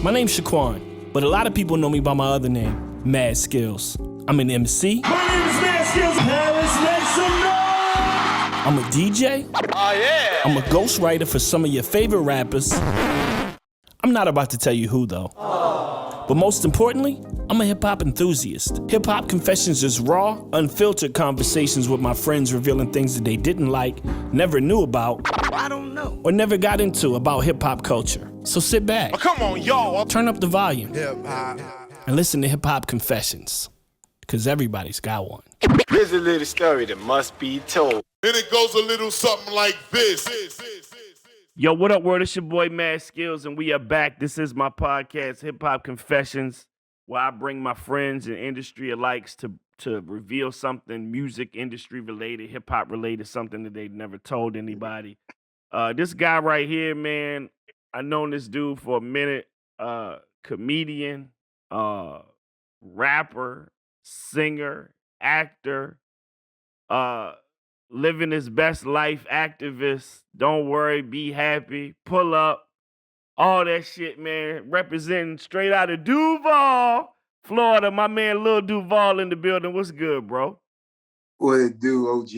My name's Shaquan, but a lot of people know me by my other name, Mad Skillz. I'm an MC. My name is Mad Skillz. Now let's make some noise. I'm a DJ. Oh, yeah. I'm a ghostwriter for some of your favorite rappers. I'm not about to tell you who, though. But most importantly, I'm a hip-hop enthusiast. HipHopConfessions is raw, unfiltered conversations with my friends revealing things that they didn't like, never knew about, I don't know. or never got into about hip-hop culture. So sit back, Oh, come on, y'all. turn up the volume, Hip-hop. and listen to HipHopConfessions. Because everybody's got one. Here's a little story that must be told. And it goes a little something like this. Yo, what up, world? It's your boy, Mad Skillz, and we are back. This is my podcast, HipHopConfessions, where I bring my friends and industry alikes to reveal something music industry related, hip-hop related, something that they've never told anybody. This guy right here, man, I known this dude for a minute. Comedian, rapper, singer, actor, living his best life, activist, don't worry, be happy, pull up, all that shit, man. Representing straight out of Duval, Florida. My man Lil Duval in the building. What's good, bro? What it do, OG?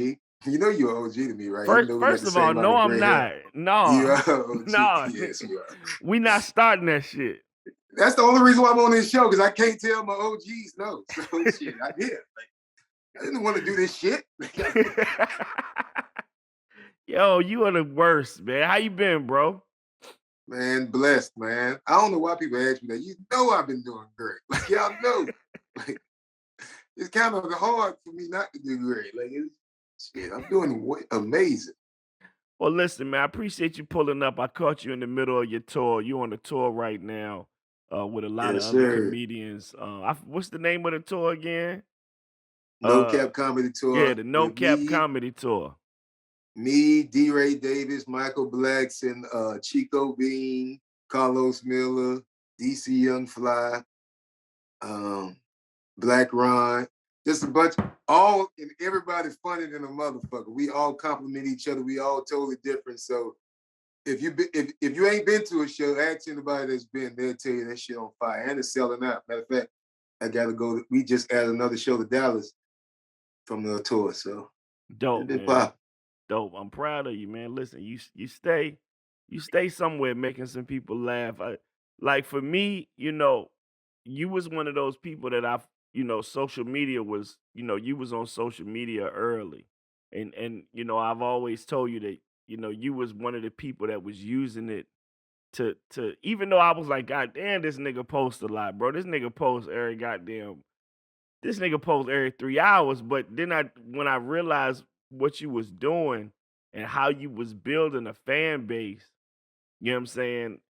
You know you're an OG to me, right? First of all, no, I'm not. No. You are OG. No. Yes, you are. We not starting that shit. That's the only reason why I'm on this show, because I can't tell my OGs no. So shit, I did. I didn't want to do this shit. Yo, you are the worst, man. How you been, bro? Man, blessed, man. I don't know why people ask me that. You know I've been doing great. Like, y'all know. Like, it's kind of hard for me not to do great. Like, shit, I'm doing amazing. Well, listen, man, I appreciate you pulling up. I caught you in the middle of your tour. You on the tour right now with a lot Yes, of other sir. comedians. What's the name of the tour again? No Cap Comedy Tour. Yeah, the No with Cap me, Comedy Tour. Me, D. Ray Davis, Michael Blackson, Chico Bean, Carlos Miller, DC Young Fly, Black Ron, just a bunch, all and everybody's funny than a motherfucker. We all compliment each other. We all totally different. So if you ain't been to a show, ask anybody that's been, they'll tell you that shit on fire. And it's selling out. Matter of fact, I gotta go. We just added another show to Dallas from the tour. So Dope, it man. pop. Dope. I'm proud of you, man. Listen, you stay somewhere making some people laugh. Like for me, you know, you was one of those people that social media was, you was on social media early. And I've always told you that, you was one of the people that was using it to even though I was like, God damn, this nigga posts a lot, bro. This nigga posts every 3 hours. But then when I realized what you was doing and how you was building a fan base, you know what I'm saying?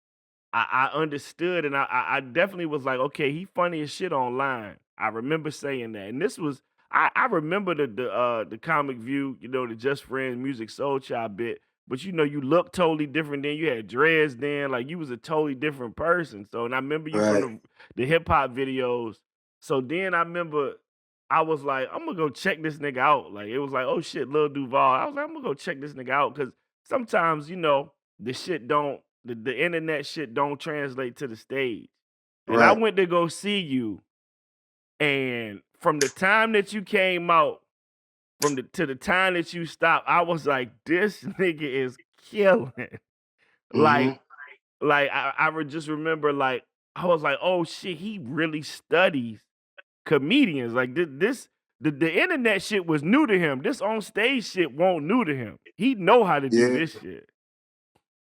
I understood, and I definitely was like, okay, he funny as shit online. I remember saying that. And this was, I remember the Comic View, the Just Friends Music Soul Child bit, but you look totally different then. You had dreads then, like you was a totally different person. So, and I remember you from the hip hop videos. So then I remember I was like, I'm gonna go check this nigga out. Like it was like, oh shit, Lil Duval. I was like, I'm gonna go check this nigga out because sometimes the shit don't, the internet shit don't translate to the stage. And I went to go see you, and from the time that you came out, to the time that you stopped, I was like, this nigga is killing. Mhm. Like I would just remember, like I was like, oh shit, he really studies comedians. Like the internet shit was new to him. This on stage shit won't new to him. He know how to do Yeah. this shit.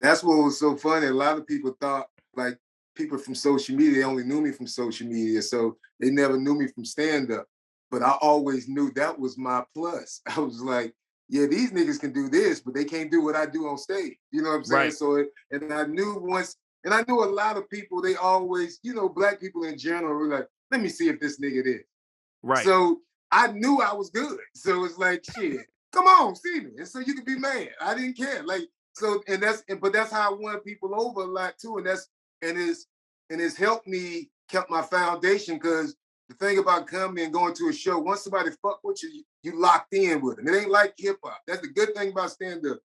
That's what was so funny. A lot of people thought, like, people from social media, they only knew me from social media, so they never knew me from stand-up. But I always knew that was my plus. I was like, yeah, these niggas can do this, but they can't do what I do on stage. You know what I'm saying? Right. So, and I knew a lot of people, they always, black people in general were like, let me see if this nigga is. Right. So I knew I was good. So it's like, shit, come on, see me. And so you can be mad. I didn't care. Like, so, but that's how I won people over a lot too. And it's helped me, kept my foundation, because the thing about comedy and going to a show, once somebody fuck with you, you locked in with them. It ain't like hip hop. That's the good thing about stand-up.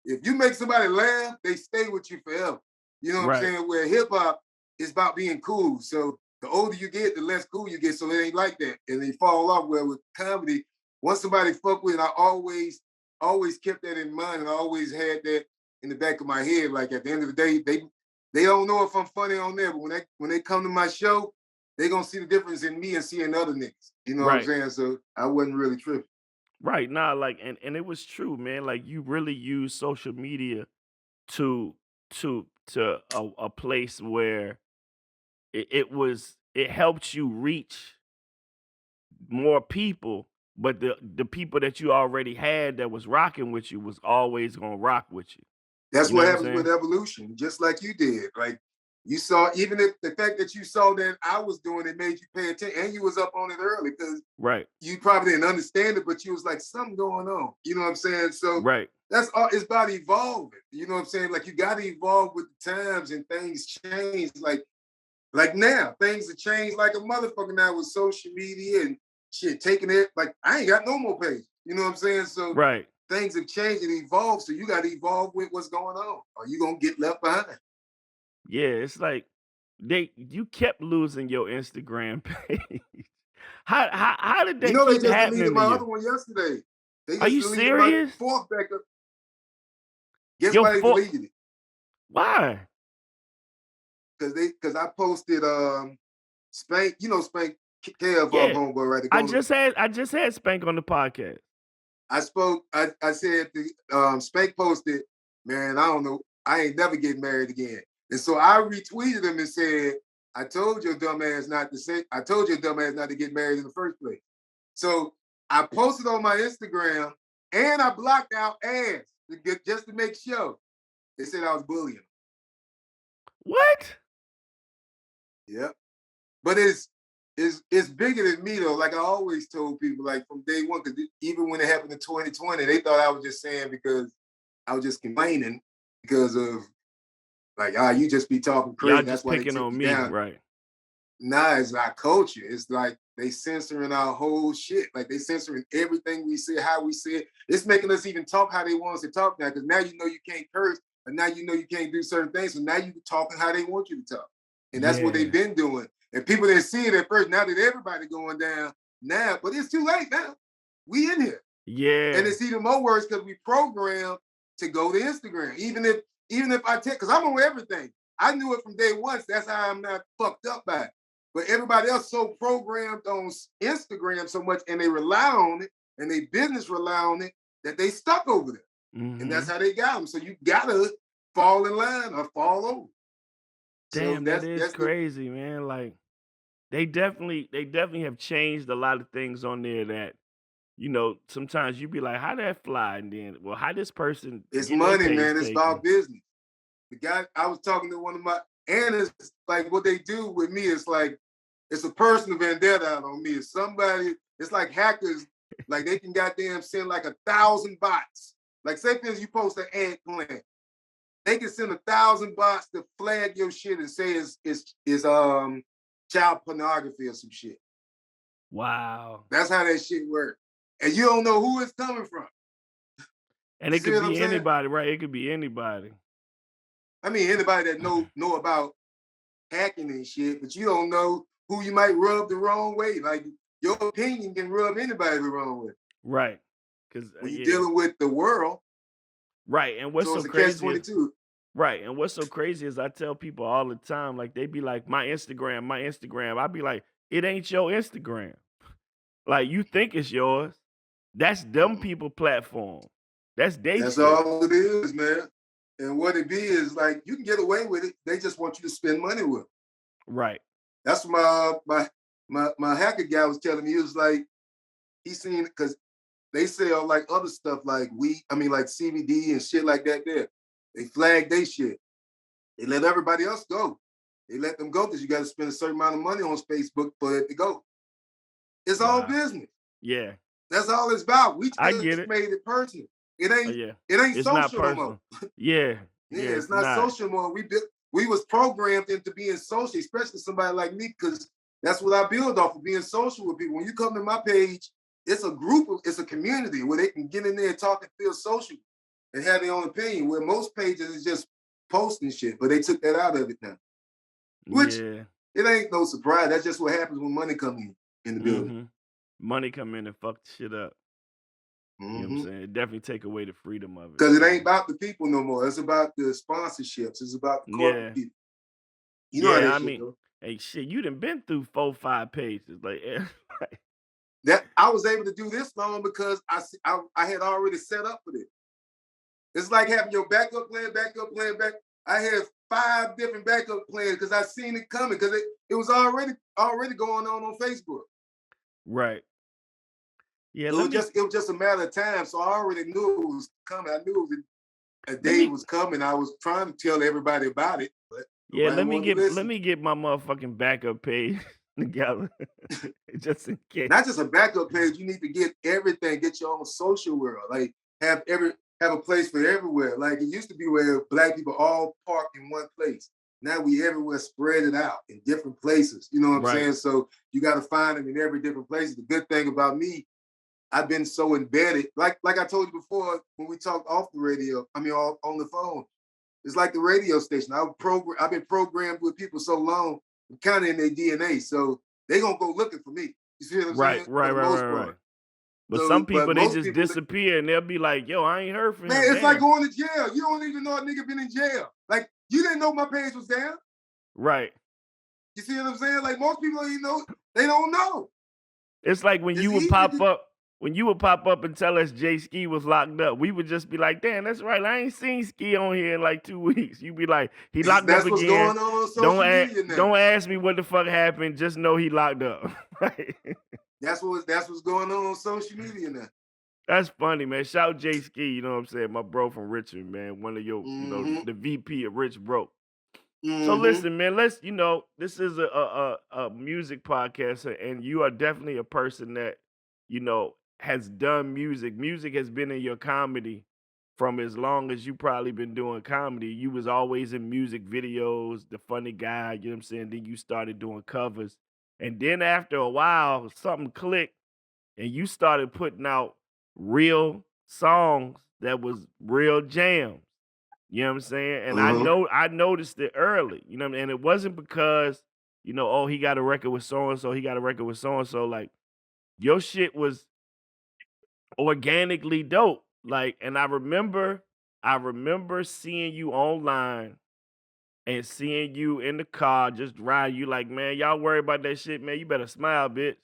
If you make somebody laugh, they stay with you forever. You know what I'm saying? Where hip hop, it's about being cool. So the older you get, the less cool you get. So it ain't like that. And they fall off. Well, with comedy, once somebody fuck with it, I always kept that in mind, and I always had that in the back of my head. Like at the end of the day, they don't know if I'm funny on there, but when they come to my show, they gonna see the difference in me and seeing other niggas. You know what I'm Right. saying? So I wasn't really tripping. Right. Nah, like and it was true, man. Like you really use social media to a place where it helps you reach more people, but the people that you already had that was rocking with you was always gonna rock with you. That's You know what what I'm happens with saying? evolution, just like you did. Like you saw, even if the fact that you saw that I was doing it made you pay attention, and you was up on it early because Right. you probably didn't understand it, but you was like, something going on. You know what I'm saying? So Right. that's all. It's about evolving. You know what I'm saying? Like you got to evolve with the times, and things change. Like now, things have changed like a motherfucker now with social media and shit. Taking it like I ain't got no more page. You know what I'm saying? So Right. things have changed and evolved. So you got to evolve with what's going on, or you gonna get left behind. Yeah, it's like you kept losing your Instagram page. How did You that know, they keep just deleted happening to my you? other one yesterday. They Are just you deleted my serious? fourth backup. Guess Your why they foot deleted it? why? Because I posted Spank, you know Spank Kev Yeah. homeboy, right? I just had Spank on the podcast. I said the Spank posted, man, I don't know, I ain't never getting married again. And so I retweeted him and said, I told your dumb ass not to say, I told your dumb ass not to get married in the first place. So I posted on my Instagram and I blocked out ass just to make sure. They said I was bullying. What? Yep. But it's bigger than me though. Like I always told people, like from day one, because even when it happened in 2020, they thought I was just saying because I was just complaining because of like, you just be talking Y'all crazy. That's just why they picking took on you me, down. right? Nah, it's our culture. It's like they censoring our whole shit. Like they censoring everything we say, how we say it. It's making us even talk how they want us to talk now. Because now you know you can't curse, and now you know you can't do certain things. So now you talking how they want you to talk, and that's what they've Yeah. been doing. And people didn't see it at first. Now that everybody going down now, but it's too late now. We in here, and Yeah. it's even more worse because we programmed to go to Instagram. Even if I take, because I'm on everything. I knew it from day one. So that's how I'm not fucked up by it. But everybody else so programmed on Instagram so much, and they rely on it, and they business rely on it, that they stuck over there. And that's Mhm. how they got them. So you gotta fall in line or fall over. So Damn, that that's is that's the crazy, man. Like they definitely have changed a lot of things on there that, sometimes you be like, how that fly? And then, well, how this person it's get their money, page man. It's about taken? business. The guy I was talking to one of my, and it's like what they do with me is like it's a personal vendetta out on me. It's somebody, it's like hackers, like they can goddamn send like 1,000 bots. Like say for instance, you post an ad plan. They can send 1,000 bots to flag your shit and say it's child pornography or some shit. Wow. That's how that shit works. And you don't know who it's coming from. And You it see could what I'm be saying? anybody, right? It could be anybody. I mean, anybody that know about hacking and shit, but you don't know who you might rub the wrong way. Like your opinion can rub anybody the wrong way Right. Cause when you're yeah. dealing with the world. Right. And what's So so it's a catch crazy is 22. right. And what's so crazy is I tell people all the time, like they be like, my Instagram, my Instagram. I be like, it ain't your Instagram. Like you think it's yours. That's them people platform. That's they That's shit. all it is, man. And what it be is like you can get away with it. They just want you to spend money with them. Right. That's my hacker guy was telling me. He was like, he seen because they sell like other stuff like weed, I mean like CBD and shit like that there. They flag they shit. They let everybody else go. They let them go because you got to spend a certain amount of money on Facebook for it to go. It's all Wow. business. Yeah. That's all it's about. We I get just it. made it personal. It Oh ain't yeah. it ain't It's not social no more. personal. Yeah. Yeah, Yeah, it's it's not not. social more. We was programmed into being social, especially somebody like me, because that's what I build off of being social with people. When you come to my page, it's a group of, it's a community where they can get in there and talk and feel social and have their own opinion. Where most pages is just posting shit, but they took that out of it now. which Yeah. it ain't no surprise. That's just what happens when money comes in the building. Mm-hmm. Money come in and fuck the shit up. You know what I'm saying? It definitely take away the freedom of it. Because it ain't about the people no more. It's about the sponsorships. It's about the corporate people. You know how that shit go. Hey, shit, you done been through 4-5 pages. Like, that I was able to do this long because I had already set up for this. It's like having your backup plan, back. I had 5 different backup plans because I seen it coming because it was already going on Facebook. Right. Yeah, it was just a matter of time. So I already knew it was coming. I knew a day was coming. I was trying to tell everybody about it. But yeah, let me get my motherfucking backup page together. Just in case. Not just a backup page, you need to get everything, get your own social world. Like have a place for everywhere. Like it used to be where Black people all park in one place. Now we everywhere spread it out in different places. You know what I'm saying? So you got to find them in every different place. The good thing about me, I've been so embedded. Like I told you before when we talked off the radio, on the phone. It's like the radio station. I've been programmed with people so long, I'm kind of in their DNA. So they gonna go looking for me. You see what I'm saying? Right. But some people, they just disappear and they'll be like, yo, I ain't heard from him. Man, it's like going to jail. You don't even know a nigga been in jail. Like, you didn't know my page was down. Right. You see what I'm saying? Like, most people don't even know. They don't know. It's like when you would pop up and tell us Jay Ski was locked up, we would just be like, damn, that's right. I ain't seen Ski on here in like 2 weeks. You'd be like, he locked up again. That's what's going on social media now. Don't ask me what the fuck happened. Just know he locked up. Right. That's what's going on social media now. That's funny, man. Shout Jay Ski, you know what I'm saying? My bro from Richmond, man. One of your, you know, the VP of Rich Broke. So listen, man, this is a music podcast, and you are definitely a person that, you know, has done music. Music has been in your comedy from as long as you probably been doing comedy. You was always in music videos, the funny guy, you know what I'm saying? Then you started doing covers. And then after a while, something clicked and you started putting out real songs that was real jams. You know what I'm saying? And I noticed it early, you know what I mean? And it wasn't because, you know, oh, he got a record with so-and-so, he got a record with so-and-so. Like, your shit was organically dope. Like, and I remember seeing you online and seeing you in the car just riding. You like, man, y'all worry about that shit, man. You better smile, bitch.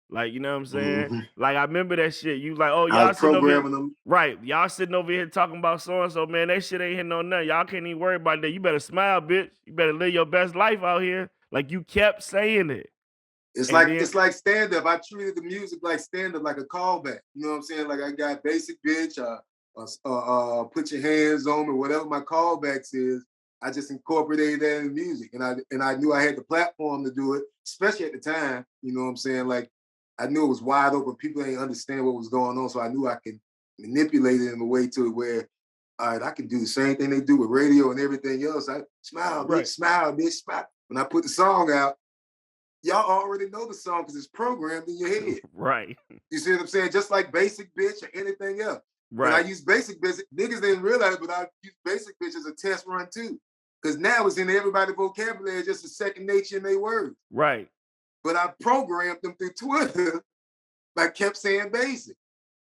Like, you know what I'm saying? Like, I remember that shit. You like, oh, y'all sitting over here, right? Y'all sitting over here talking about so and so, man. That shit ain't hitting on nothing. Y'all can't even worry about that. You better smile, bitch. You better live your best life out here. Like, you kept saying it. It's like stand-up. I treated the music like stand-up, like a callback. You know what I'm saying? Like I got Basic Bitch, Put Your Hands On Me, whatever my callbacks is. I just incorporated that in the music, and I knew I had the platform to do it, especially at the time. You know what I'm saying? Like I knew it was wide open. People ain't understand what was going on, so I knew I could manipulate it in a way to where, all right, I can do the same thing they do with radio and everything else. I smile, bitch, smile, bitch, smile. When I put the song out, y'all already know the song because it's programmed in your head. Right. You see what I'm saying? Just like Basic Bitch or anything else. Right. When I use Basic Bitch, niggas didn't realize, but I use Basic Bitch as a test run too. Because now it's in everybody's vocabulary, just a second nature in their words. Right. But I programmed them through Twitter. I kept saying basic.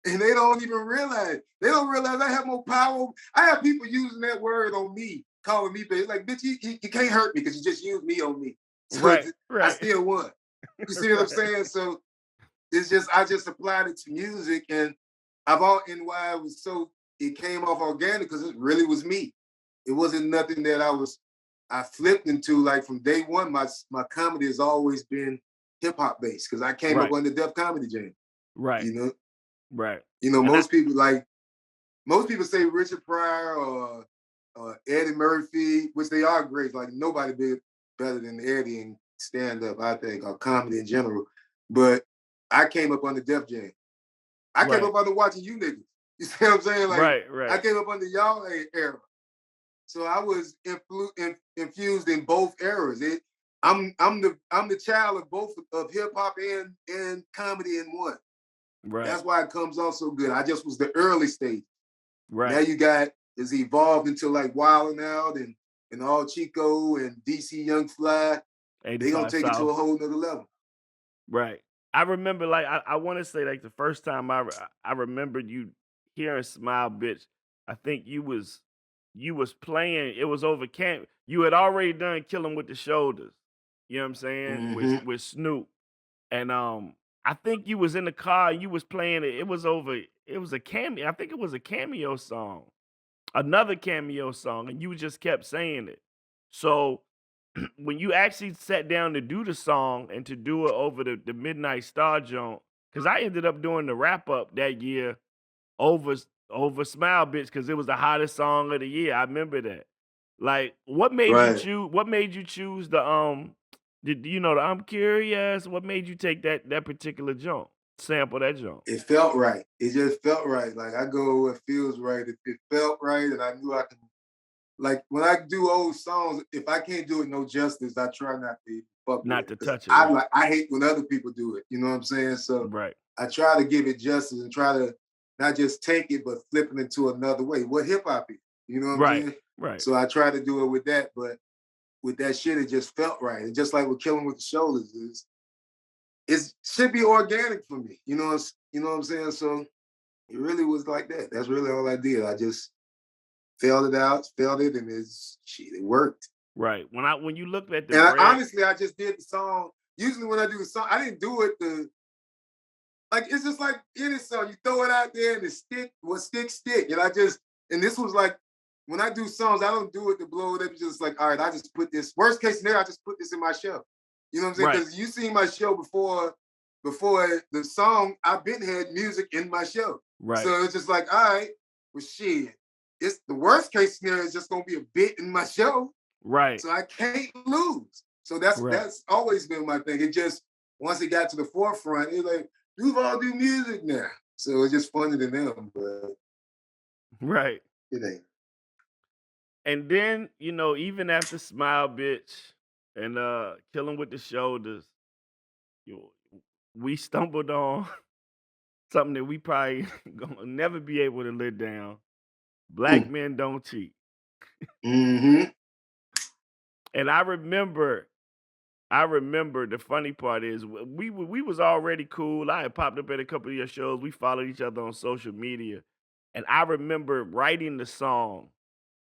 And they don't even realize. They don't realize I have more power. I have people using that word on me, calling me basic. Like, bitch, you can't hurt me because you just used me on me. So right. I still won. You see what I'm saying? So it's just, I just applied it to music, and why it came off organic because it really was me. It wasn't nothing that I flipped into. Like from day one, my comedy has always been hip hop based because I came up on the Def Comedy Jam. Right. You know? Right. You know, most people say Richard Pryor or Eddie Murphy, which they are great. Like nobody did better than Eddie in stand-up, I think, or comedy in general. But I came up on the Def Jam. I came up under watching you niggas. You see what I'm saying? Like, right. I came up under y'all era. So I was infused in both eras. I'm the child of both of hip hop and comedy in one. Right. That's why it comes off so good. I just was the early stage. Right. Now it's evolved into like Wild 'N Out and and all Chico and DC Young Fly, they gonna 85 take it to a South. whole nother level. Right. I remember, like, I want to say, like, the first time I remember you hearing "Smile, Bitch." I think you was playing. It was over camp. You had already done "Killing with the Shoulders." You know what I'm saying? With Mm-hmm. with Snoop, and I think you was in the car. And you was playing it. It was over. It was a cameo. I think it was a cameo song, another cameo song, and you just kept saying it. So when you actually sat down to do the song and to do it over the Midnight Star joint, because I ended up doing the wrap up that year over over Smile Bitch because it was the hottest song of the year. I remember that. Like, Right. what made you choose the I'm curious, what made you take that particular joint, sample that joint? It felt right. It just felt right. Like I go, it feels right. If it felt right, and I knew I can. Like when I do old songs, if I can't do it no justice, I try not to fuck with Not it to because touch it, right? I hate when other people do it. You know what I'm saying? So Right. I try to give it justice and try to not just take it, but flip it into another way. What hip hop is, you know what I'm Right. saying? Right. So I try to do it with that, but with that shit, it just felt right. And just like with Killing with the Shoulders is, it should be organic for me. You know what I'm saying? So it really was like that. That's really all I did. I just felt it out, felt it, and it worked. Right. When you looked at the And red. honestly, I just did the song. Usually when I do the song, I didn't do it to like it's just like any song. You throw it out there and it stick. And this was like when I do songs, I don't do it to blow it up. It's just like, all right, I just put this, worst case scenario, I just put this in my show. You know what I'm saying? Right. Because you seen my show before the song, I've been had music in my show. Right. So it's just like, all right, well shit. It's the worst case scenario is just gonna be a bit in my show. Right. So I can't lose. So Right. that's always been my thing. It just once it got to the forefront, it's like Duval do music now. So it's just funny to them, but Right. it ain't. And then, even after Smile Bitch and Killing with the Shoulders, you we stumbled on something that we probably gonna never be able to live down. Black men don't cheat. Mm-hmm. And I remember the funny part is we was already cool. I had popped up at a couple of your shows. We followed each other on social media. And I remember writing the song,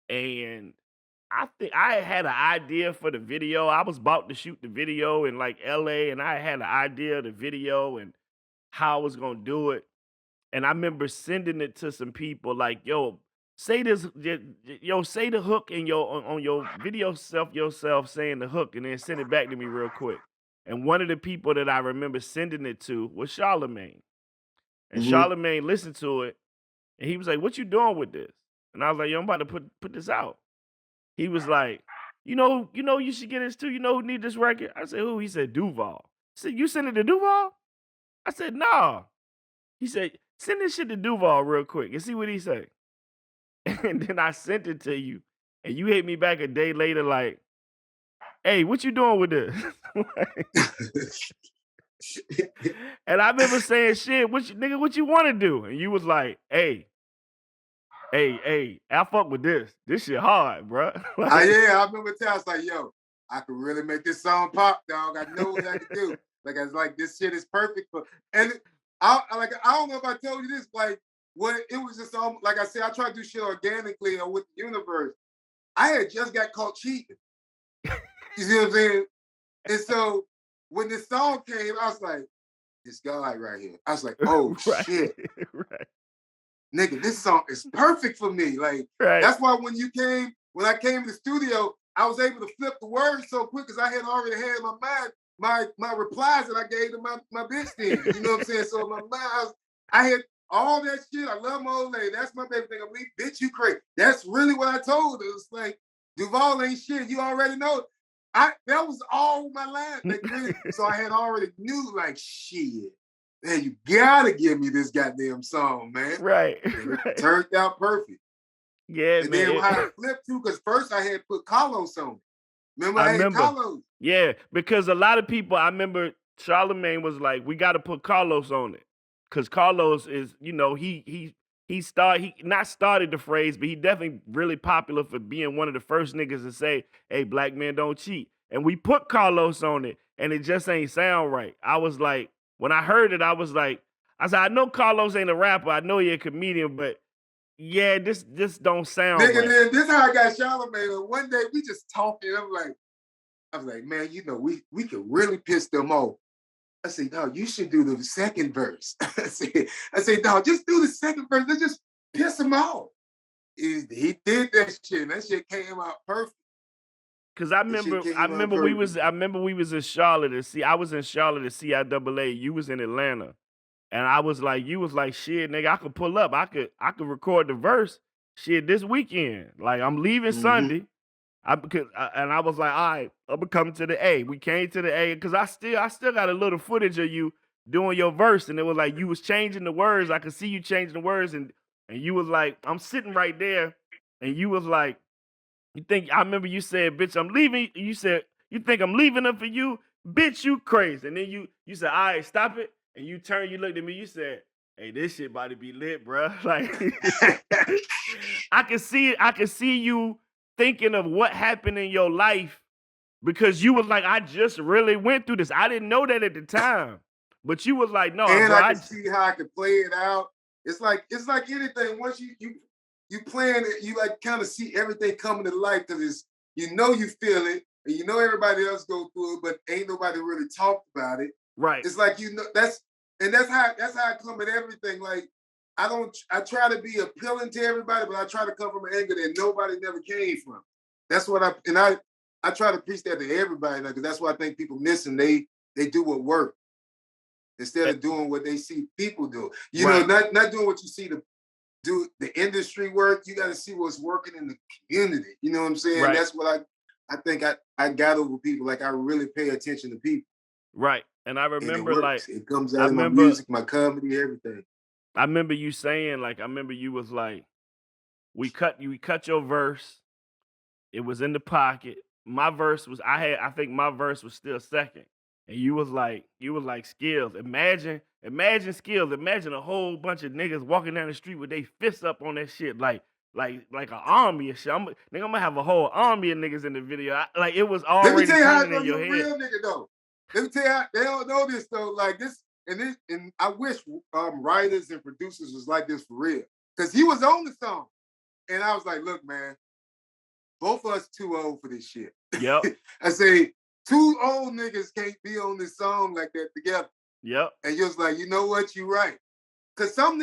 and I think I had an idea for the video. I was about to shoot the video in like LA, and I had an idea of the video and how I was gonna do it. And I remember sending it to some people like, yo, say this, say the hook in on your video yourself saying the hook, and then send it back to me real quick. And one of the people that I remember sending it to was Charlemagne. And Mm-hmm. Charlemagne listened to it, and he was like, "What you doing with this?" And I was like, "Yo, I'm about to put this out." He was like, you should get this too. You know who need this record?" I said, "Who?" He said, "Duval." I said, "You send it to Duval?" I said, "Nah." He said, "Send this shit to Duval real quick and see what he say." And then I sent it to you, and you hit me back a day later like, "Hey, what you doing with this?" And I remember saying, "Shit, what you want to do?" And you was like, hey, I fuck with this. This shit hard, bro." Yeah, I remember telling I was like, yo, I could really make this song pop, dog. I know what I could do. Like I was like, this shit is perfect for and I don't know if I told you this, like what it was just like I said, I try to do shit organically or with the universe. I had just got caught cheating. You see what I'm saying? And so when this song came, I was like, this guy right here. I was like, oh Right. shit. Right. Nigga, this song is perfect for me. Like, Right. that's why when I came to the studio, I was able to flip the words so quick because I had already had in my mind my replies that I gave to my bitch then. You know what I'm saying? So in my mind, I had all that shit. I love my old lady. That's my baby thing. I'm like, bitch, you crazy. That's really what I told her. It's like, Duval ain't shit. You already know. That was all my line. Like, really. So I had already knew, like, shit. Man, you gotta give me this goddamn song, man. Right. It turned out perfect. Yeah, and man. then I flipped too, because first I had put Carlos on it. Remember I I had remember. Carlos. Yeah, because a lot of people, I remember Charlemagne was like, "We got to put Carlos on it," because Carlos is, he he not started the phrase, but he definitely really popular for being one of the first niggas to say, "Hey, black men don't cheat." And we put Carlos on it, and it just ain't sound right. I was like, when I heard it, I said, I know Carlos ain't a rapper, I know he a comedian, but yeah, this don't sound Nigga, right. then this how I got Charlamagne. One day we just talking. I was like, man, we could really piss them off. I said, dog, you should do the second verse. I said, dog, just do the second verse. Let's just piss them off. He did that shit. That shit came out perfect. Cause I remember we was in Charlotte I was in Charlotte at CIAA. You was in Atlanta. And I was like, you was like, shit, nigga, I could pull up. I could record the verse shit this weekend. Like I'm leaving Sunday. And I was like, all right, I'm gonna come to the A. We came to the A because I still got a little footage of you doing your verse, and it was like you was changing the words. I could see you changing the words, and you was like, I'm sitting right there, and you was like, I remember you said, bitch, I'm leaving. You said, you think I'm leaving her for you? Bitch, you crazy. And then you said, all right, stop it. And you turned, you looked at me, you said, hey, this shit about to be lit, bro. Like I can see you thinking of what happened in your life because you was like, I just really went through this. I didn't know that at the time. But you was like, no, and bro, I can see how I could play it out. It's like anything. Once you plan it, you like kind of see everything coming to life because it's you feel it, and you know everybody else go through it, but ain't nobody really talked about it. Right. It's like that's how I come at everything. Like I try to be appealing to everybody, but I try to come from an angle that nobody never came from. That's what I try to preach that to everybody, because that's what I think people missing. They do what work instead of doing what they see people do. You know, not doing what you see do the industry work. You got to see what's working in the community. You know what I'm saying? Right. That's what I think I got over people. Like I really pay attention to people. Right. And I remember it comes out in my music, my comedy, everything. I remember you saying, you was like, we cut your verse. It was in the pocket. My verse was I think my verse was still second. And you was like Skillz. Imagine Skillz. Imagine a whole bunch of niggas walking down the street with their fists up on that shit like an army of shit. I'm gonna have a whole army of niggas in the video. It was already turning in your head. Real nigga though. Let me tell you how they don't know this though. Like this, and I wish writers and producers was like this for real. Cause he was on the song. And I was like, look, man, both of us too old for this shit. Yep. I say, two old niggas can't be on this song like that together. Yep. And you was like, you know what, you right. Cause some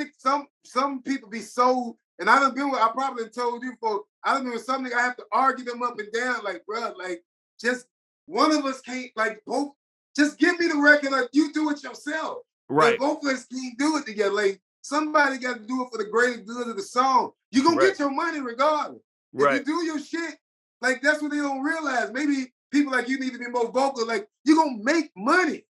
people be so, and I probably told you before, I done been with some nigga, I have to argue them up and down, like, bro, like, just one of us can't, like, both, just give me the record, like, you do it yourself. Right. Like, both of us can't do it together. Like, somebody got to do it for the greater good of the song. You're going to get your money regardless. If you do your shit, like, that's what they don't realize. Maybe people like you need to be more vocal. Like, you're going to make money.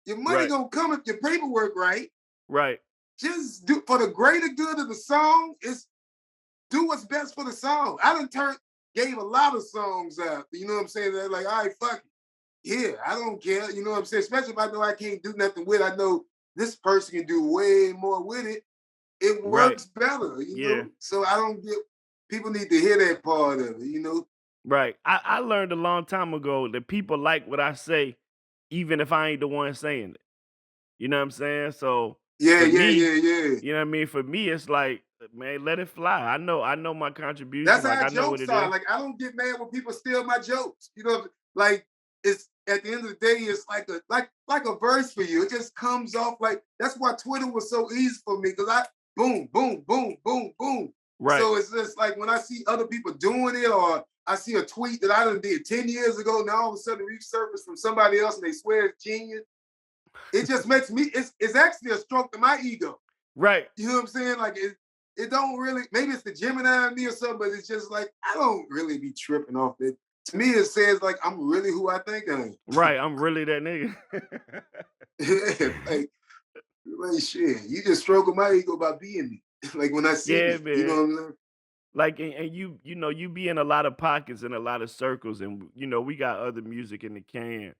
Your money going to come if your paperwork right. Right. Just do, for the greater good of the song, do what's best for the song. I done gave a lot of songs out. You know what I'm saying? They're like, all right, fuck it. Yeah, I don't care. You know what I'm saying? Especially if I know I can't do nothing with it. I know this person can do way more with it. It works better, you know? So I don't get, people need to hear that part of it, you know? Right. I learned a long time ago that people like what I say, even if I ain't the one saying it. You know what I'm saying? So yeah. You know what I mean? For me, it's like, man, let it fly. I know my contribution. That's like, how I know what jokes it are. is. Like, I don't get mad when people steal my jokes. You know, like, it's at the end of the day, it's like a verse for you. It just comes off like, that's why Twitter was so easy for me, because I boom, boom, boom, boom, boom. Right. So it's just like when I see other people doing it, or I see a tweet that I done did 10 years ago, now all of a sudden resurface from somebody else and they swear it's genius. It just makes me, it's actually a stroke to my ego. Right. You know what I'm saying? Like it don't really, maybe it's the Gemini in me or something, but it's just like, I don't really be tripping off it. To me, it says like, I'm really who I think I am. Right, I'm really that nigga. like shit, you just stroking my ego by being me. Like when I see it, man. you know what I'm saying? Like, and you know, you be in a lot of pockets and a lot of circles, and you know, we got other music in the can.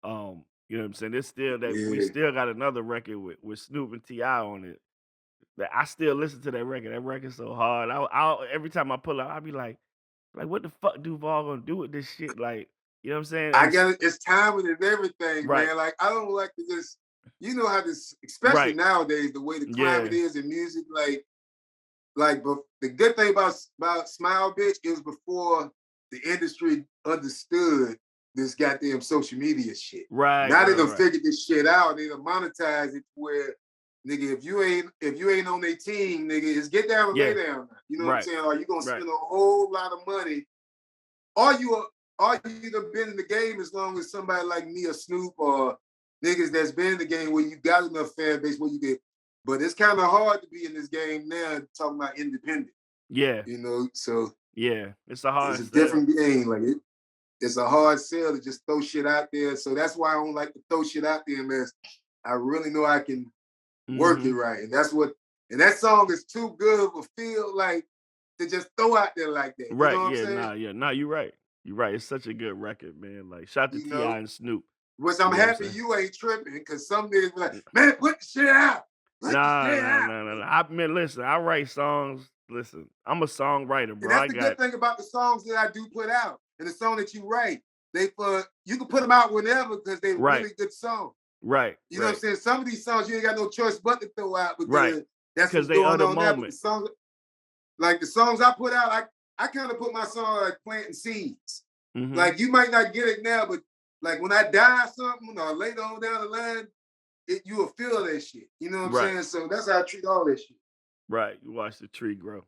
You know what I'm saying? There's still that we still got another record with Snoop and T.I. on it. I still listen to that record. That record's so hard. Every time I pull out, I'll be like, what the fuck Duval gonna do with this shit? Like, you know what I'm saying? I got it. It's timing and everything, Right, man. Like I don't like to just, you know how this, especially right, nowadays, the way the climate yeah, is in music. But the good thing about Smile Bitch is before the industry understood this goddamn social media shit. right, Now they right, done right. figured this shit out. They done monetize it where nigga, if you ain't on their team, nigga, it's get down and lay Yeah, down. You know what I'm right, saying? Or you gonna right. spend a whole lot of money. Or you either been in the game as long as somebody like me or Snoop or niggas that's been in the game where you got enough fan base where you get. But it's kind of hard to be in this game now talking about independent, Yeah, so yeah. It's a it's hard a sell. different game. It's a hard sell to just throw shit out there. So that's why I don't like to throw shit out there unless I really know I can work it Hmm. right. And that song is too good of a feel like to just throw out there like that. You know Right, what I'm yeah, saying? nah, yeah, nah, you're right. You're right. It's such a good record, man. Like, shout to You T.I. know? and Snoop. Which I'm You know what I'm happy saying? you ain't tripping because some niggas be like, man, put the shit out. Put the Nah, shit nah, out. nah, nah, nah. Man, listen, I write songs. Listen, I'm a songwriter, And bro. that's I the got good thing about the songs that I do put out. And the song that you write, you can put them out whenever because they're right, really good songs. right, You know what I'm right, saying? Some of these songs you ain't got no choice but to throw out right. because that's Because what's they going other on now. But moment. the songs I put out, I kind of put my song like planting seeds. Hmm. Like you might not get it now, but like when I die or something, or later on down the line, you will feel that shit. You know what I'm Right, saying? So that's how I treat all that shit. right. You watch the tree grow. All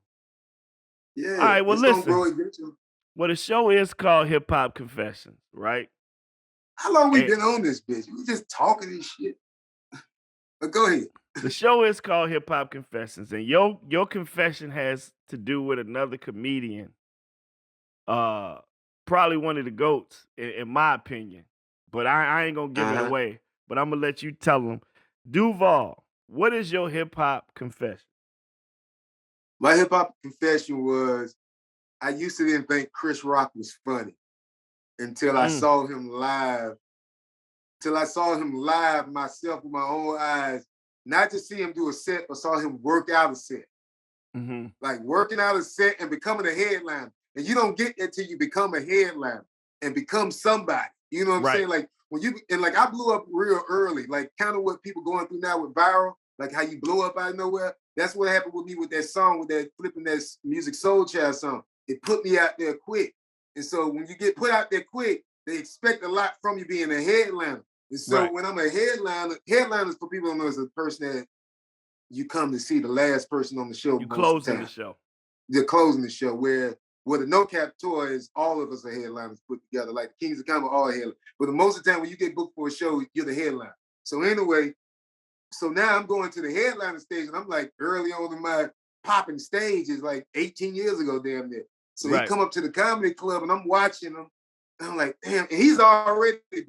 Yeah, right, well, it's gonna listen. grow eventually. Well, the show is called Hip Hop Confessions, right? How long we And been on this bitch? We just talking this shit. But go ahead. the show is called Hip Hop Confessions, and your confession has to do with another comedian, uh, probably one of the goats, in my opinion. But I ain't gonna give it Uh-huh. away. But I'm gonna let you tell them. Duval, what is your hip hop confession? My hip hop confession was I used to didn't think Chris Rock was funny until I Mm, saw him live. Till I saw him live myself with my own eyes. Not to see him do a set, but saw him work out a set. mm-hmm. Like working out a set and becoming a headliner. And you don't get that till you become a headliner and become somebody. You know what I'm Right, saying? Like like I blew up real early, like kind of what people going through now with viral, like how you blow up out of nowhere. That's what happened with me with that song, with that flipping that music soul child song. It put me out there quick. And so when you get put out there quick, they expect a lot from you being a headliner. And so right. when I'm a headliners for people who don't know is a person that you come to see the last person on the show You most of the closing the time. show. You're closing the show where the no cap tour is all of us are headliners put together. Like the Kings of Comedy are all headliners. But the most of the time when you get booked for a show, you're the headliner. So anyway, so now I'm going to the headliner stage and I'm like early on in my popping stage is like 18 years ago, damn near. So he Right, come up to the comedy club and I'm watching him. And I'm like, damn, and he's already big.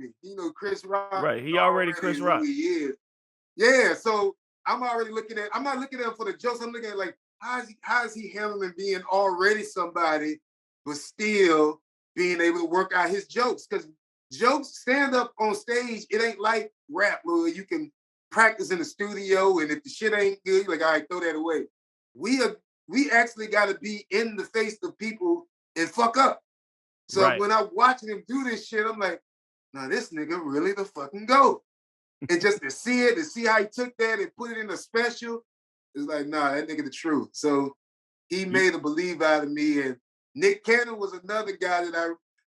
Chris Rock right. He already already Chris who Rock. he is. Yeah, so I'm not looking at him for the jokes. I'm looking at like, how is he handling being already somebody, but still being able to work out his jokes? Because jokes, stand up on stage, it ain't like rap where you can practice in the studio and if the shit ain't good, you're like, all right, throw that away. We actually gotta be in the face of people and fuck up. So Right, when I'm watching him do this shit, I'm like, nah, this nigga really the fucking GOAT. And just to see it, to see how he took that and put it in a special, it's like, nah, that nigga the truth. So he you, made a believe out of me. And Nick Cannon was another guy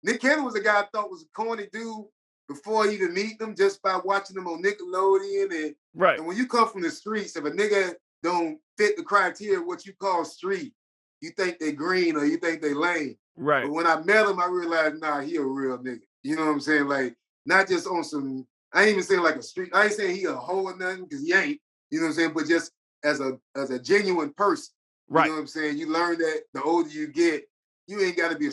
Nick Cannon was a guy I thought was a corny dude before I even meet him, just by watching him on Nickelodeon. right, And when you come from the streets, if a nigga don't fit the criteria of what you call street, you think they green or you think they lame. right, But when I met him, I realized, nah, he a real nigga. You know what I'm saying? Like, not just on some, I ain't even saying like a street, I ain't saying he a hoe or nothing, because he ain't, you know what I'm saying? But just as a genuine person, you know right, what I'm saying? You learn that the older you get, you ain't got to be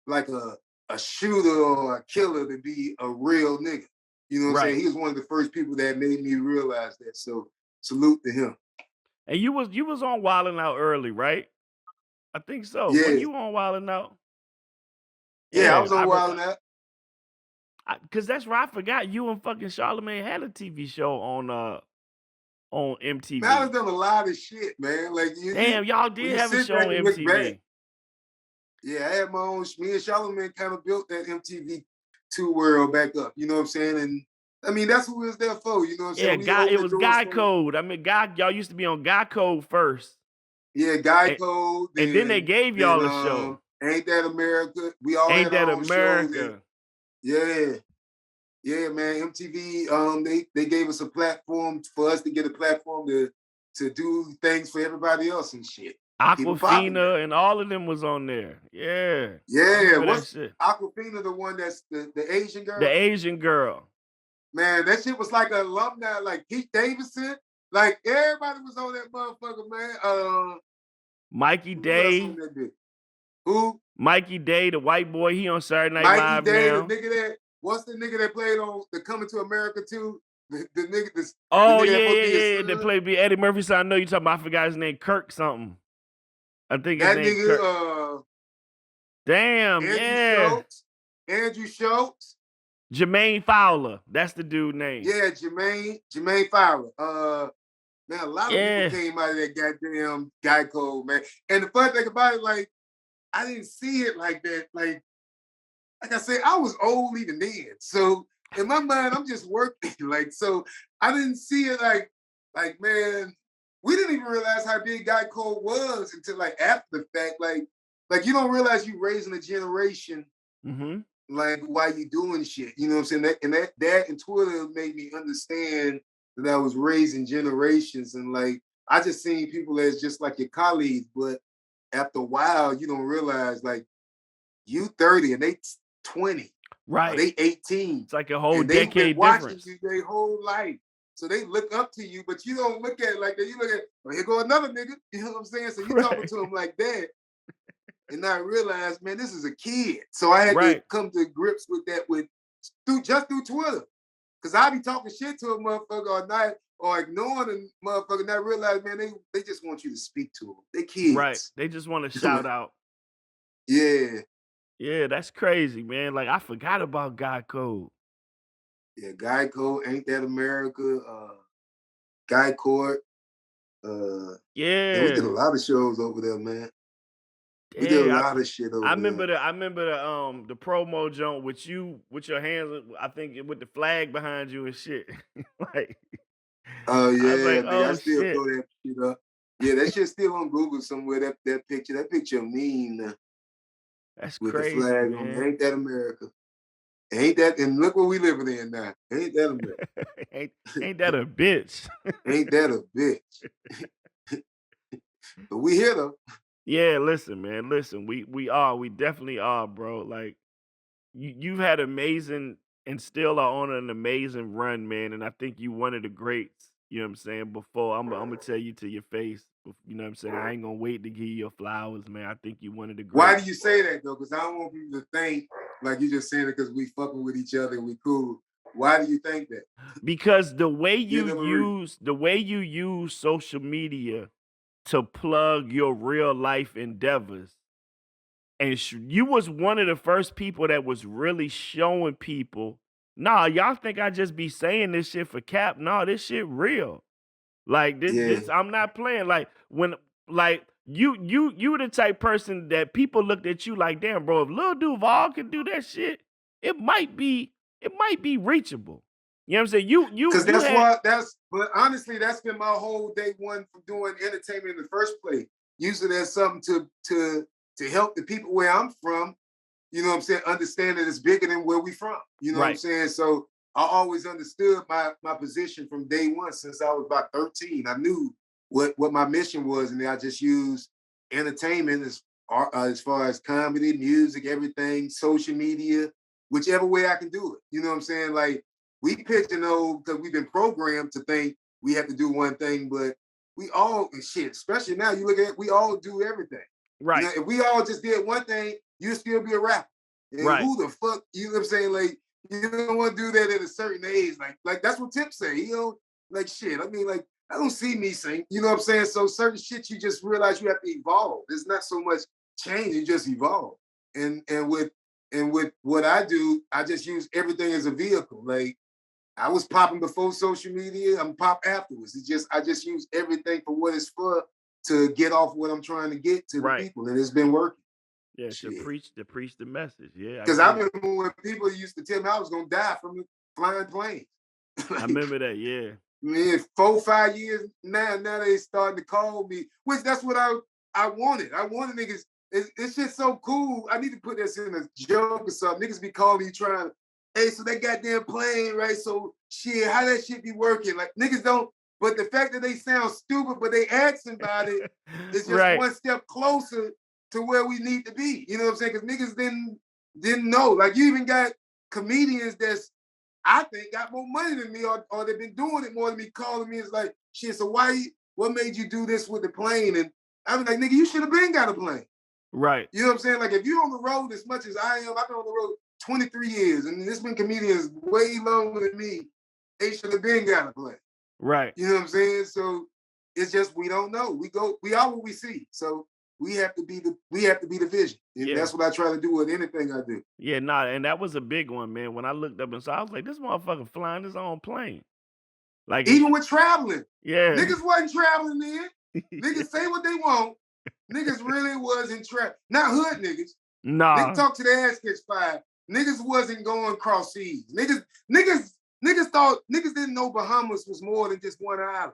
like a shooter or a killer to be a real nigga. You know what I'm right. saying? He was one of the first people that made me realize that. So salute to him. And you was on Wildin' Out early, right? I think so. When Yeah. you on Wildin' Out? Yeah, I Yeah, was on Wild and Out. cause that's where I forgot you and fucking Charlamagne had a TV show on. on Man, I done MTV. done a lot of shit, man. Like Damn, y'all when did you have a sit show back on and look back, MTV. yeah, I had my own. Me and Charlamagne kind of built that MTV2 world back up. You know what I'm saying? And I mean, that's what we was there for. You know what I'm Yeah, saying? We guy. It opened the was doors Guy for, Code. I mean, Guy. Y'all used to be on Guy Code first, yeah, Guy and, Code. and then they gave y'all a show. Ain't That America? We all Ain't had That our own shows. And America? yeah, yeah, man. MTV. They gave us a platform for us to get a platform to do things for everybody else and shit. Keep it popping. Aquafina and all of them was on there. Yeah, I Yeah, remember that what's shit. Aquafina, the one that's the Asian girl? The Asian girl. Man, that shit was like an alumni, like Pete Davidson. Like everybody was on that motherfucker, man. Mikey Who else on Day. that bitch? Who? Mikey Day, the white boy. He on Saturday Night Mikey Live Day, now. the nigga that what's the nigga that played on the Coming to America too? The nigga, the Oh nigga yeah, that supposed yeah, to be his yeah. son. They played be Eddie Murphy. So I know you talking about. I forgot his name. Kirk something. I think his That name Kirk. nigga, Damn, yeah. Andrew Schultz. Jermaine Fowler. That's the dude name. Yeah, Jermaine Fowler. Man, a lot of Yeah. people came out of that goddamn Guy Code, man. And the funny thing about it, like, I didn't see it like that. Like I said, I was old even then. So in my mind, I'm just working. Like, so I didn't see it like, man, we didn't even realize how big Guy Code was until like after the fact. Like you don't realize you raising a generation Mm-hmm. like while you doing shit. You know what I'm saying? That and Twitter made me understand that I was raising generations. And like I just seen people as just like your colleagues, but after a while, you don't realize like you 30 and they 20. Right. Or they 18. It's like a whole and they've been decade watching difference. you their whole life. So they look up to you, but you don't look at it like that. You look at, well, here go another nigga. You know what I'm saying? So you talking to him like that. And I realized, man, this is a kid. So I had to come to grips with that through Twitter. Cause I be talking shit to a motherfucker or not, or ignoring a motherfucker, and I realize, man, they just want you to speak to them. They kids. Right. They just want to shout out. Yeah. Yeah, that's crazy, man. Like I forgot about Guy Code. Yeah, Guy Code, Ain't That America, Guy Court. Yeah. We did a lot of shows over there, man. We Yeah, did a lot of shit over I there. remember the promo joint with you with your hands, I think with the flag behind you and shit. Like, oh yeah, I was like, nigga, I oh still shit. throw that shit up. Yeah, that shit's still on Google somewhere. That picture mean. That's with crazy, the flag man. on it. Ain't That America? Ain't that? And look what we living in now. Ain't that America? ain't that a bitch? Ain't that a bitch? But we here though. Yeah, listen, man. Listen, we definitely are, bro. Like you've had amazing and still are on an amazing run, man. And I think you one of the greats. You know what I'm saying? Before I'm gonna tell you to your face. You know what I'm saying? I ain't gonna wait to give you your flowers, man. I think you one of the greats. Why do you say that though? Because I don't want people to think like you just saying it because we fucking with each other and we cool. Why do you think that? Because the way you use social media to plug your real life endeavors, and you was one of the first people that was really showing people, nah, y'all think I just be saying this shit for cap? Nah, this shit real. Like this I'm not playing. Like when like you the type person that people looked at you like, damn, bro, if Lil Duval can do that shit, it might be reachable. You know what I'm saying? Because but honestly, that's been my whole day one from doing entertainment in the first place. Use it as something to help the people where I'm from, you know what I'm saying, understand that it's bigger than where we from. You know what I'm saying? So I always understood my position from day one since I was about 13. I knew what my mission was, and I just used entertainment as far as comedy, music, everything, social media, whichever way I can do it. You know what I'm saying? Like we pigeonhole because we've been programmed to think we have to do one thing, but we all shit, especially now, you look at it, we all do everything. Right. You know, if we all just did one thing, you'd still be a rapper. And who the fuck, you know what I'm saying? Like, you don't want to do that at a certain age. Like that's what Tip say. You know, like shit. I mean, like, I don't see me sing. You know what I'm saying? So certain shit you just realize you have to evolve. There's not so much change, you just evolve. And with what I do, I just use everything as a vehicle. Like I was popping before social media. I'm pop afterwards. I just use everything for what it's for to get off what I'm trying to get to the Right. people, and it's been working. Yeah, to Shit. preach the message. Yeah, I Because I get it. remember when people used to tell me I was gonna die from flying planes. I remember that. Yeah. Man, 4, 5 years now they starting to call me, which that's what I wanted. I wanted niggas. It's just so cool. I need to put this in a joke or something. Niggas be calling me trying to, hey, so that goddamn plane, right? So shit, how that shit be working? Like niggas don't, but the fact that they sound stupid, but they asking about it is just Right. one step closer to where we need to be. You know what I'm saying? Because niggas didn't know. Like you even got comedians that's I think got more money than me, or they've been doing it more than me, calling me. It's like, shit, so what made you do this with the plane? And I'm like, nigga, you should have been got a plane. Right. You know what I'm saying? Like, if you're on the road as much as I am, I've been on the road 23 years, and there's been comedians way longer than me. They should have been got a plane. Right. You know what I'm saying? So it's just we don't know. We are what we see. So we have to be the vision. And Yeah. that's what I try to do with anything I do. Yeah, nah, and that was a big one, man. When I looked up and saw, I was like, this motherfucker flying his own plane. Like Even with traveling. yeah. Niggas wasn't traveling then. Niggas say what they want. Niggas really wasn't traveling. Not hood niggas. Nah. Niggas talk to their ass gets fired. Niggas wasn't going cross seas. Niggas thought niggas didn't know Bahamas was more than just one island.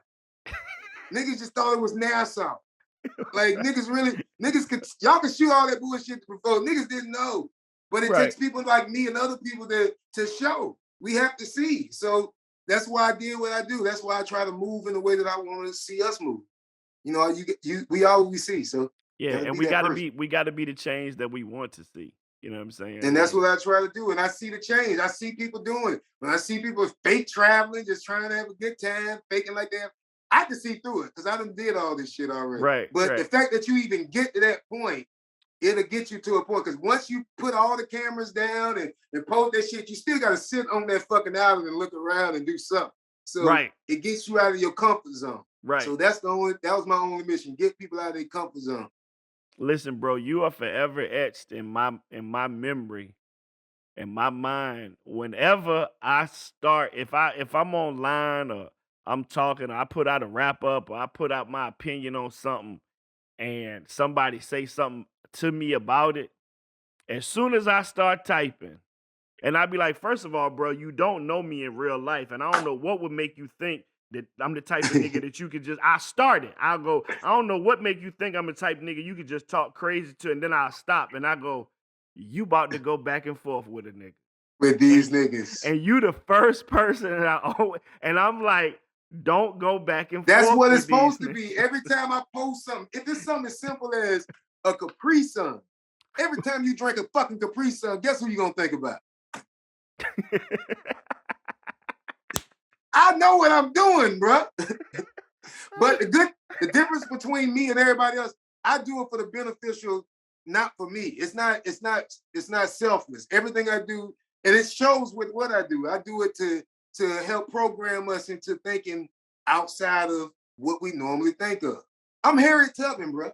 Niggas just thought it was Nassau. Like niggas could y'all can shoot all that bullshit before. Niggas didn't know. But it Right. takes people like me and other people to show. We have to see. So that's why I did what I do. That's why I try to move in the way that I want to see us move. You know, we all we see. So Yeah, and be we that gotta person. be the change that we want to see. You know what I'm saying? And that's Like, what I try to do. And I see the change. I see people doing it. When I see people fake traveling, just trying to have a good time, faking like that, I can see through it because I done did all this shit already. Right, But right. the fact that you even get to that point, it'll get you to a point. Because once you put all the cameras down and post that shit, you still got to sit on that fucking island and look around and do something. So Right. it gets you out of your comfort zone. Right. So that was my only mission: get people out of their comfort zone. Listen, bro, you are forever etched in my memory, in my mind. Whenever I start, if I'm online or I'm talking, or I put out a wrap up, or I put out my opinion on something, and somebody say something to me about it, as soon as I start typing, and I'd be like, first of all, bro, you don't know me in real life, and I don't know what would make you think that I'm the type of nigga that you could just. I started. I'll go. I don't know what make you think I'm the type of nigga you could just talk crazy to, and then I'll stop and I go, you about to go back and forth with a nigga, With these niggas. and you the first person, and I'm like, don't go back and That's forth. what with it's supposed these to niggas. be. Every time I post something, if it's something as simple as a Capri Sun, every time you drink a fucking Capri Sun, guess who you gonna think about? I know what I'm doing, bro. But the difference between me and everybody else, I do it for the beneficial, not for me. It's not selfless. Everything I do, and it shows with what I do. I do it to help program us into thinking outside of what we normally think of. I'm Harriet Tubman, bro.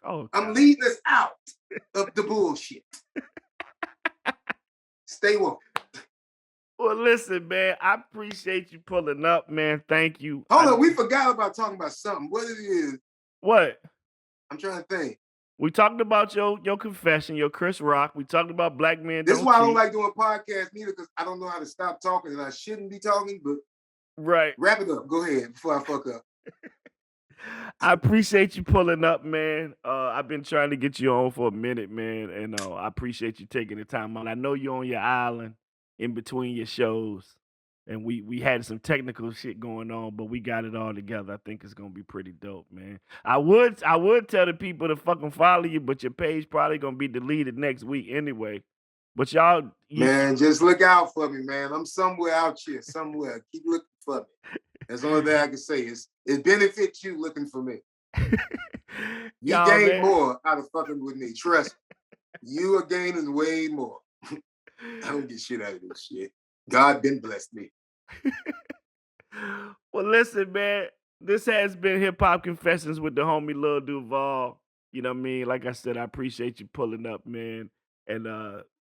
Oh, I'm God. leading us out of the bullshit. Stay woke. Well, listen, man, I appreciate you pulling up, man. Thank you. Hold on, we forgot about talking about something. What it is, What? I'm trying to think. We talked about your confession, your Chris Rock. We talked about Black Men This is Don't why I don't Cheat. like doing podcasts neither, because I don't know how to stop talking and I shouldn't be talking, but Right. wrap it up. Go ahead before I fuck up. I appreciate you pulling up, man. I've been trying to get you on for a minute, man, and I appreciate you taking the time out. I know you're on your island in between your shows, and we had some technical shit going on, but we got it all together. I think it's gonna be pretty dope, man. I would tell the people to fucking follow you, but your page probably gonna be deleted next week anyway. But y'all, Man, just look out for me, man. I'm somewhere out here, somewhere. Keep looking for me. That's the only thing I can say is it benefits you looking for me. You y'all, gain man. more out of fucking with me. Trust me. You are gaining way more. I don't get shit out of this shit. God been blessed me. Well, listen, man. This has been Hip Hop Confessions with the homie Lil Duval. You know what I mean? Like I said, I appreciate you pulling up, man. And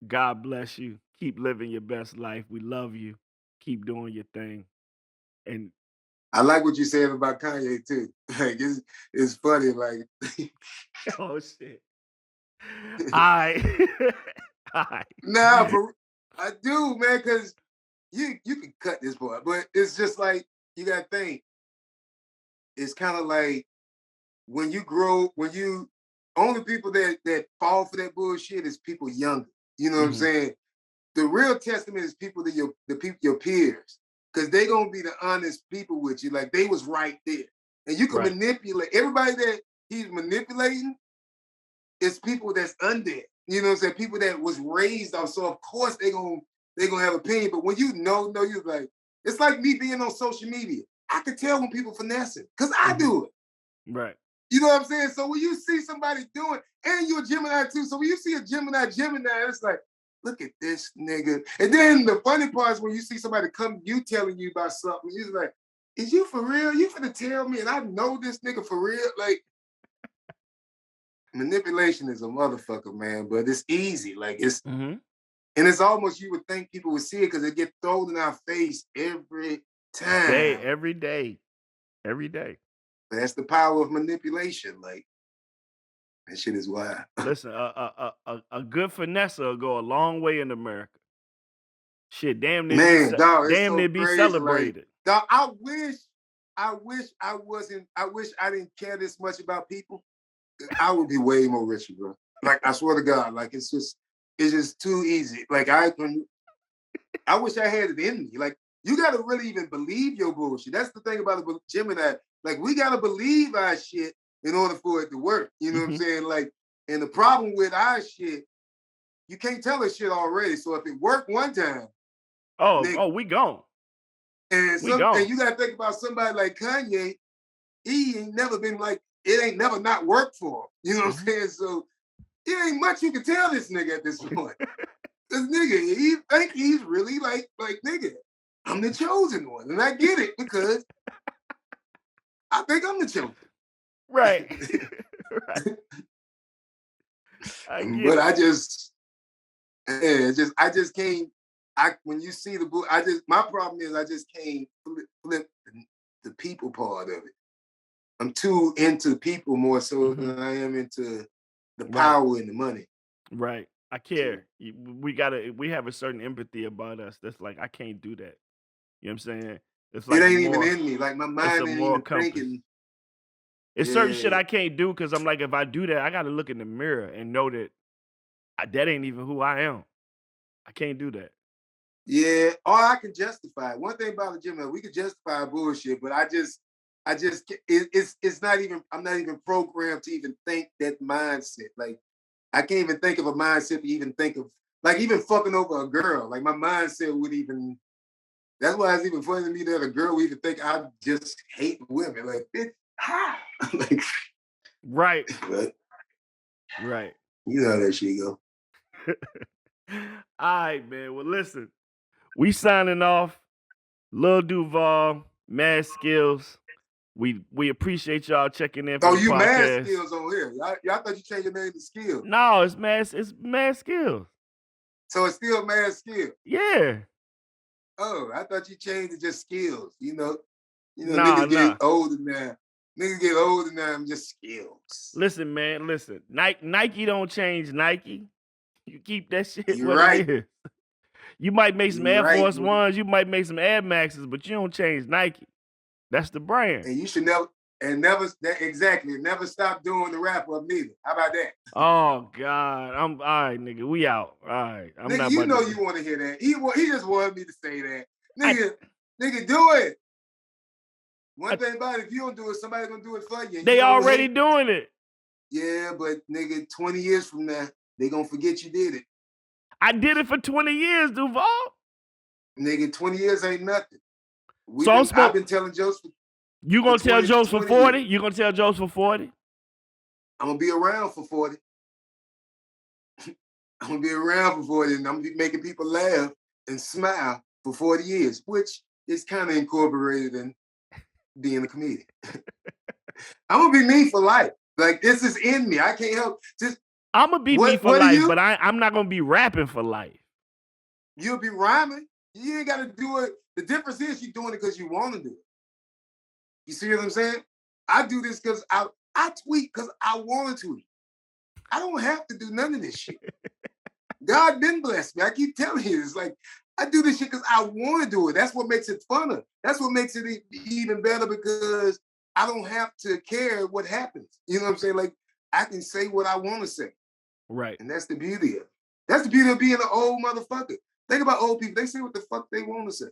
God bless you. Keep living your best life. We love you. keep doing your thing. And I like what you said about Kanye too. Like it's funny. Like oh shit. I nah, I do, man, because you can cut this part, but it's just like you gotta think. It's kind of like when you grow, when you only people that fall for that bullshit is people younger. You know what I'm saying? The real testament is people that your peers, because they gonna be the honest people with you. Like they was right there, and you can Right. manipulate everybody that he's manipulating. It's people that's under it. You know what I'm saying? People that was raised off. So of course they gonna have opinion. But when you know you're like, it's like me being on social media. I can tell when people finessing because I do it. Right. You know what I'm saying? So when you see somebody doing, and you're a Gemini too. So when you see a Gemini, it's like, look at this nigga. And then the funny part is when you see somebody come, you telling you about something, you're like, is you for real? You finna tell me and I know this nigga for real? Like, manipulation is a motherfucker, man, but it's easy. Like it's, and it's almost, you would think people would see it because it get thrown in our face every time. Every day. That's the power of manipulation. Like, that shit is wild. Listen, a good finesse will go a long way in America. Shit, damn near Man, dog, it's damn so near be crazy. celebrated. Like, dog, I wish I didn't care this much about people. I would be way more richer, bro. Like, I swear to God, like it's just too easy. Like I wish I had it in me. Like, you gotta really even believe your bullshit. That's the thing about the Gemini. Like, we gotta believe our shit in order for it to work. You know what I'm saying? Like, and the problem with our shit, you can't tell us shit already. So if it worked one time, we gone. And you gotta think about somebody like Kanye. He ain't never been like, it ain't never not worked for him. You know what I'm saying? So it ain't much you can tell this nigga at this point. This nigga, he think he's really like nigga, I'm the chosen one. And I get it because I think I'm the chosen. Right. Right. But I just can't. When you see the book, my problem is I just can't flip the people part of it. I'm too into people more so than I am into the power and the money. Right. I care. We have a certain empathy about us that's like, I can't do that. You know what I'm saying? It's like it ain't even in me. Like, my mind ain't even thinking. It's certain shit I can't do because I'm like, if I do that, I got to look in the mirror and know that that ain't even who I am. I can't do that. Yeah, or I can justify it. One thing about the Gemini, we can justify bullshit, but it's not even, I'm not even programmed to even think that mindset. Like, I can't even think of a mindset to even think of, like, even fucking over a girl. Like, my mindset would even, that's why it's even funny to me that a girl would even think I just hate women. Like, bitch, how? Like, right. But, right. You know how that shit go. All right, man. Well, listen, we signing off. Lil Duval, Mad Skillz. We appreciate y'all checking in for the you podcast. Mad Skillz on here. Y'all thought you changed your name to Skillz. No, it's Mad Skillz. So it's still Mad Skillz. Yeah. Oh, I thought you changed it just Skillz. Niggas get older now. Niggas get older now. I'm just Skillz. Listen, man. Listen. Nike don't change Nike. You keep that shit You're what right. it is. You might make some Air Force Ones. You might make some Air Maxes, but you don't change Nike. That's the brand. And you should never stop doing the rap up neither. How about that? Oh God, I'm all right, nigga. We out. All right, I'm nigga, not. You know you want to hear that. He just wanted me to say that. Nigga, do it. One thing about it, if you don't do it, somebody's gonna do it for you. They already doing it. Yeah, but nigga, 20 years from now, they gonna forget you did it. I did it for 20 years, Duval. Nigga, 20 years ain't nothing. I've been telling jokes for You gonna tell jokes for 40? You gonna tell jokes for 40? I'm gonna be around for 40. I'm gonna be around for 40 and I'm gonna be making people laugh and smile for 40 years, which is kind of incorporated in being a comedian. I'm gonna be me for life. Like, this is in me. I can't help. I'm gonna be me for life, but I'm not gonna be rapping for life. You'll be rhyming. You ain't got to do it. The difference is you're doing it because you want to do it. You see what I'm saying? I do this because I tweet because I want to tweet. I don't have to do none of this shit. God been blessed me. I keep telling you, it's like, I do this shit because I want to do it. That's what makes it funner. That's what makes it even better because I don't have to care what happens. You know what I'm saying? Like, I can say what I want to say. Right. And that's the beauty of it. That's the beauty of being an old motherfucker. Think about old people. They say what the fuck they want to say.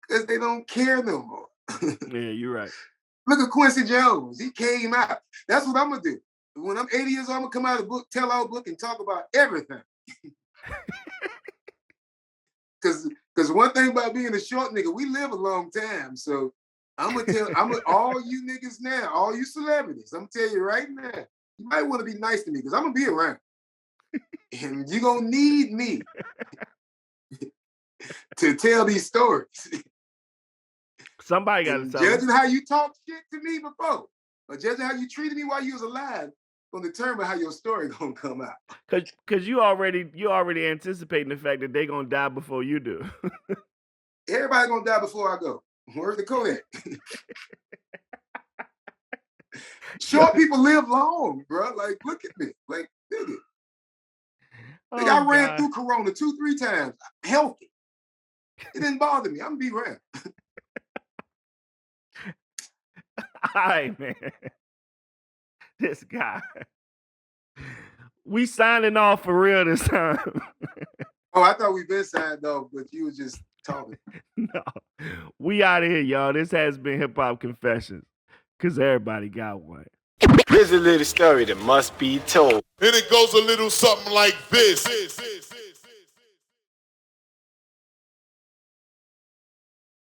Because they don't care no more. Yeah, you're right. Look at Quincy Jones. He came out. That's what I'm going to do. When I'm 80 years old, I'm going to come out of the book, tell our book, and talk about everything. Because one thing about being a short nigga, we live a long time. So I'm going to tell all you niggas now, all you celebrities, I'm going to tell you right now, you might want to be nice to me because I'm going to be around. And you're going to need me to tell these stories. Somebody got to tell judging how you talk shit to me before, or judging how you treated me while you was alive, gonna determine how your story gonna come out. Cause you already anticipating the fact that they gonna die before you do. Everybody gonna die before I go. Where's the Kodak? Short people live long, bro. Like, look at me. Like, nigga. Like, I ran through Corona 2-3 times. Healthy. It didn't bother me. I'm gonna be around. All right, man. This guy. We signing off for real this time. Oh, I thought we been signed off, but you was just talking. No. We out of here, y'all. This has been Hip Hop Confessions. Cause everybody got one. Here's a little story that must be told. And it goes a little something like this.